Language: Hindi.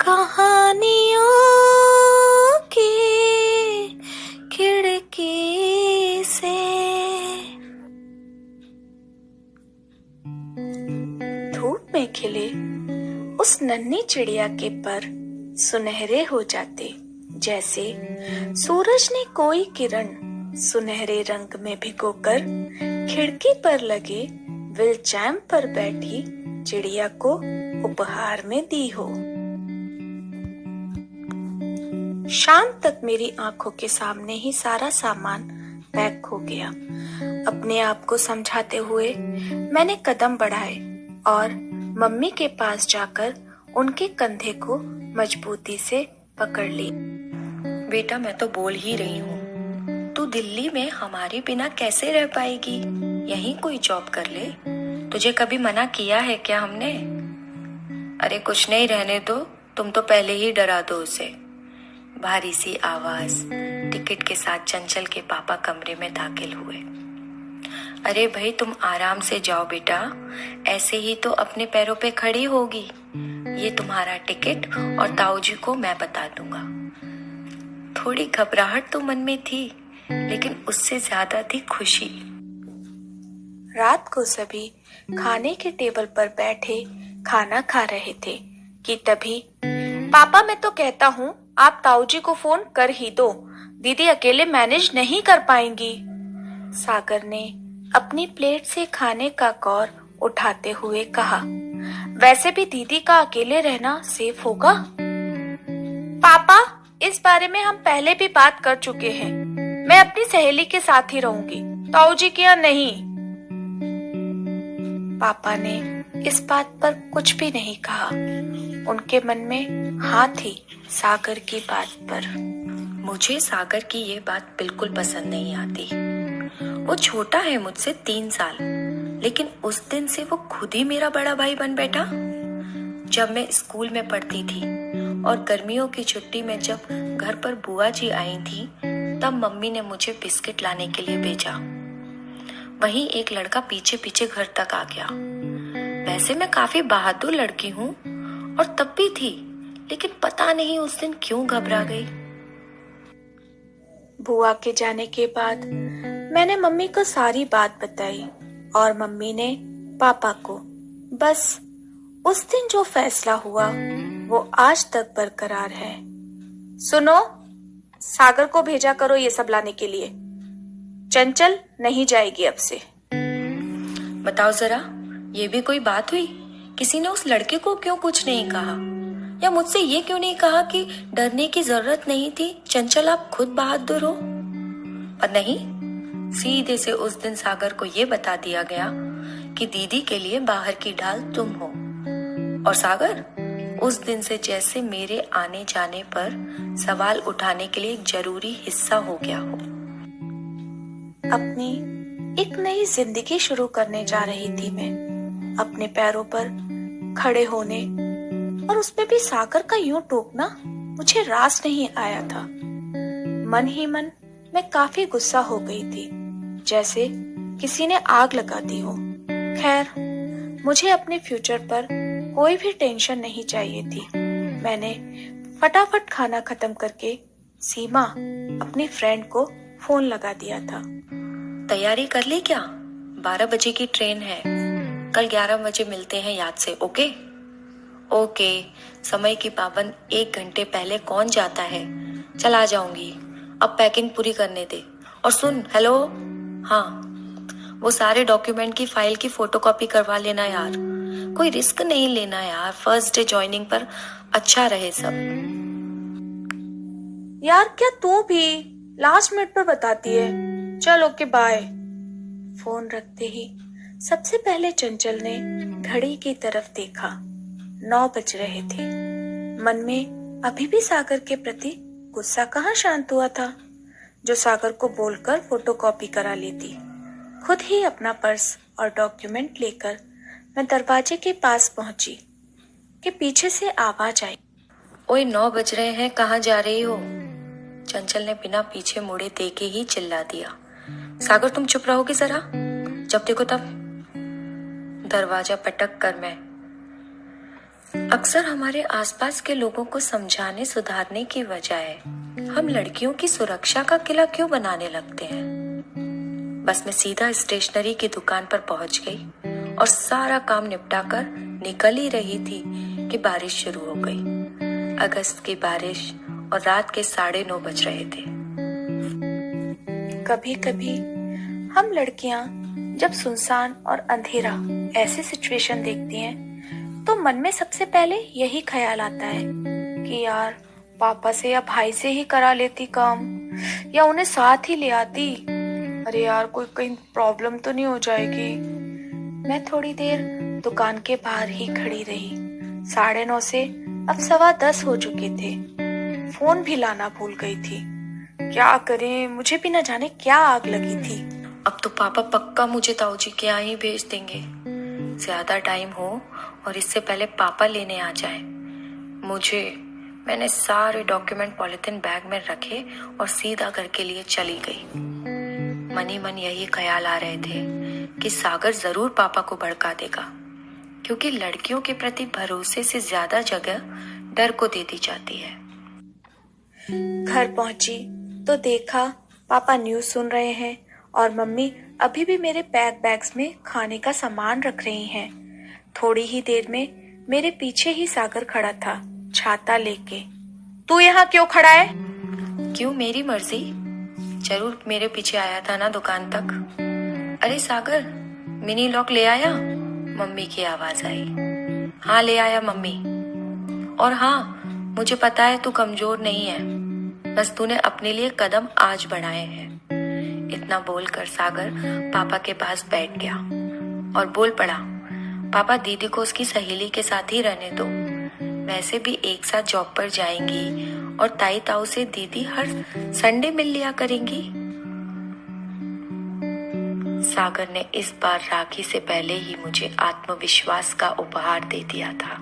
कहानियों की खिड़की से धूप में खिले उस नन्ही चिड़िया के पर सुनहरे हो जाते, जैसे सूरज ने कोई किरण सुनहरे रंग में भिगोकर खिड़की पर लगे व्हील चैम पर बैठी चिड़िया को उपहार में दी हो। शाम तक मेरी आंखों के सामने ही सारा सामान पैक हो गया। अपने आप को समझाते हुए मैंने कदम बढ़ाए और मम्मी के पास जाकर उनके कंधे को मजबूती से पकड़ ली। बेटा, मैं तो बोल ही रही हूँ, तू दिल्ली में हमारे बिना कैसे रह पाएगी? यहीं कोई जॉब कर ले। तुझे कभी मना किया है क्या हमने? अरे कुछ नहीं, रहने दो, तुम तो पहले ही डरा दो उसे। भारी सी आवाज टिकट के साथ चंचल के पापा कमरे में दाखिल हुए। अरे भाई, तुम आराम से जाओ बेटा, ऐसे ही तो अपने पैरों पे खड़ी होगी। ये तुम्हारा टिकट और ताऊजी को मैं बता दूंगा। थोड़ी घबराहट तो मन में थी, लेकिन उससे ज्यादा थी खुशी। रात को सभी खाने के टेबल पर बैठे खाना खा रहे थे कि तभी पापा, मैं तो कहता हूँ आप ताऊजी को फोन कर ही दो, दीदी अकेले मैनेज नहीं कर पाएंगी। सागर ने अपनी प्लेट से खाने का कौर उठाते हुए कहा। वैसे भी दीदी का अकेले रहना सेफ होगा। पापा, इस बारे में हम पहले भी बात कर चुके हैं। मैं अपनी सहेली के साथ ही रहूंगी, ताऊजी के यहाँ नहीं। पापा ने इस बात पर कुछ भी नहीं कहा। उनके मन में हाँ थी सागर की बात पर। मुझे सागर की ये बात बिल्कुल पसंद नहीं आती। वो छोटा है मुझसे 3 साल, लेकिन उस दिन से वो खुद ही मेरा बड़ा भाई बन बैठा। जब मैं स्कूल में पढ़ती थी और गर्मियों की छुट्टी में जब घर पर बुआ जी आई थी, तब मम्मी ने मुझे बिस्किट लाने के लिए भेजा। वहीं एक लड़का पीछे पीछे घर तक आ गया। वैसे मैं काफी बहादुर लड़की हूँ और तब भी थी, लेकिन पता नहीं उस दिन क्यों घबरा गई। बुआ के जाने के बाद मैंने मम्मी को सारी बात बताई और मम्मी ने पापा को। बस उस दिन जो फैसला हुआ वो आज तक बरकरार है। सुनो, सागर को भेजा करो ये सब लाने के लिए। चंचल नहीं जाएगी अब से। बताओ जरा, ये भी कोई बात हुई? किसी ने उस लड़के को क्यों कुछ नहीं कहा, या मुझसे ये क्यों नहीं कहा कि डरने की जरूरत नहीं थी, चंचल आप खुद बहादुर हो? पर नहीं, सीधे से उस दिन सागर को ये बता दिया गया कि दीदी के लिए बाहर की ढाल तुम हो। और सागर उस दिन से जैसे मेरे आने जाने पर सवाल उठाने के लिए एक जरूरी हिस्सा हो गया हो। अपनी एक नई जिंदगी शुरू करने जा रही थी मैं, अपने पैरों पर खड़े होने, और उसमें भी सागर का यूं टोकना मुझे रास नहीं आया था। मन ही मन मैं काफी गुस्सा हो गई थी, जैसे किसी ने आग लगा दी हो। खैर, मुझे अपने फ्यूचर पर कोई भी टेंशन नहीं चाहिए थी। मैंने फटाफट खाना खत्म करके सीमा अपनी फ्रेंड को फोन लगा दिया था। तैयारी कर ली क्या? 12 बजे की ट्रेन है। कल 11 बजे मिलते हैं याद से। Okay okay. समय की पाबंद 1 घंटे पहले कौन जाता है? चला जाऊंगी, अब पैकिंग पूरी करने दे। और सुन, हेलो, हाँ, वो सारे डॉक्यूमेंट की फाइल की फोटोकॉपी करवा लेना यार। कोई रिस्क नहीं लेना यार, फर्स्ट डे ज्वाइनिंग पर अच्छा रहे सब। यार क्या तू भी लास्ट मिनट पर बताती है? चल ओके बाय। फोन रखते ही सबसे पहले चंचल ने घड़ी की तरफ देखा। 9 बज रहे थे। मन में अभी भी सागर के प्रति गुस्सा कहाँ शांत हुआ था, जो सागर को बोलकर फोटोकॉपी करा लेती। खुद ही अपना पर्स और डॉक्यूमेंट लेकर मैं दरवाजे के पास पहुंची कि पीछे से आवाज आई। ओए, 9 बज रहे हैं, कहाँ जा रही हो? चंचल ने बिना पीछे मुड़े देखे ही चिल्ला दिया। सागर, तुम चुप रहोगे जरा? जब देखो तब दरवाजा पटक कर मैं अक्सर हमारे आसपास के लोगों को समझाने सुधारने की बजाय हम लड़कियों की सुरक्षा का किला क्यों बनाने लगते हैं। बस मैं सीधा स्टेशनरी की दुकान पर पहुंच गई और सारा काम निपटा कर निकल ही रही थी कि बारिश शुरू हो गई। अगस्त की बारिश और रात के 9:30 बज रहे थे। कभी कभी हम लड़कियां जब सुनसान और अंधेरा ऐसे सिचुएशन देखती हैं तो मन में सबसे पहले यही ख्याल आता है कि यार पापा से या भाई से ही करा लेती काम, या उन्हें साथ ही ले आती। अरे यार कोई कहीं प्रॉब्लम तो नहीं हो जाएगी। मैं थोड़ी देर दुकान के बाहर ही खड़ी रही। 9:30 से अब 10:15 हो चुके थे। फोन भी लाना भूल गई थी। क्या करें, मुझे भी न जाने क्या आग लगी थी। अब तो पापा पक्का मुझे ताऊजी के यहाँ ही भेज देंगे। ज्यादा टाइम हो और इससे पहले पापा लेने आ जाए। मैंने सारे डॉक्यूमेंट पॉलिथीन बैग में रखे और सीधा घर के लिए चली गई। मन ही मन यही ख्याल आ रहे थे कि सागर जरूर पापा को भड़का देगा, क्योंकि लड़कियों के प्रति भरोसे से ज्यादा जगह डर को दे दी जाती है। घर पहुंची तो देखा पापा न्यूज़ सुन रहे हैं और मम्मी अभी भी मेरे बैग्स में खाने का सामान रख रही हैं। थोड़ी ही देर में मेरे पीछे ही सागर खड़ा था, छाता लेके। तू यहाँ क्यों खड़ा है? क्यों, मेरी मर्जी। जरूर मेरे पीछे आया था ना दुकान तक। अरे सागर, मिनी लॉक ले आया? मम्मी की आवाज आई। हाँ ले आया मम्मी। और हाँ, मुझे पता है तू कमजोर नहीं है, बस तूने अपने लिए कदम आज बढ़ाए हैं। इतना बोलकर सागर पापा के पास बैठ गया और बोल पड़ा, पापा दीदी को उसकी सहेली के साथ ही रहने दो। वैसे भी एक साथ जॉब पर जाएंगी और ताई ताऊ से दीदी हर संडे मिल लिया करेंगी। सागर ने इस बार राखी से पहले ही मुझे आत्मविश्वास का उपहार दे दिया था।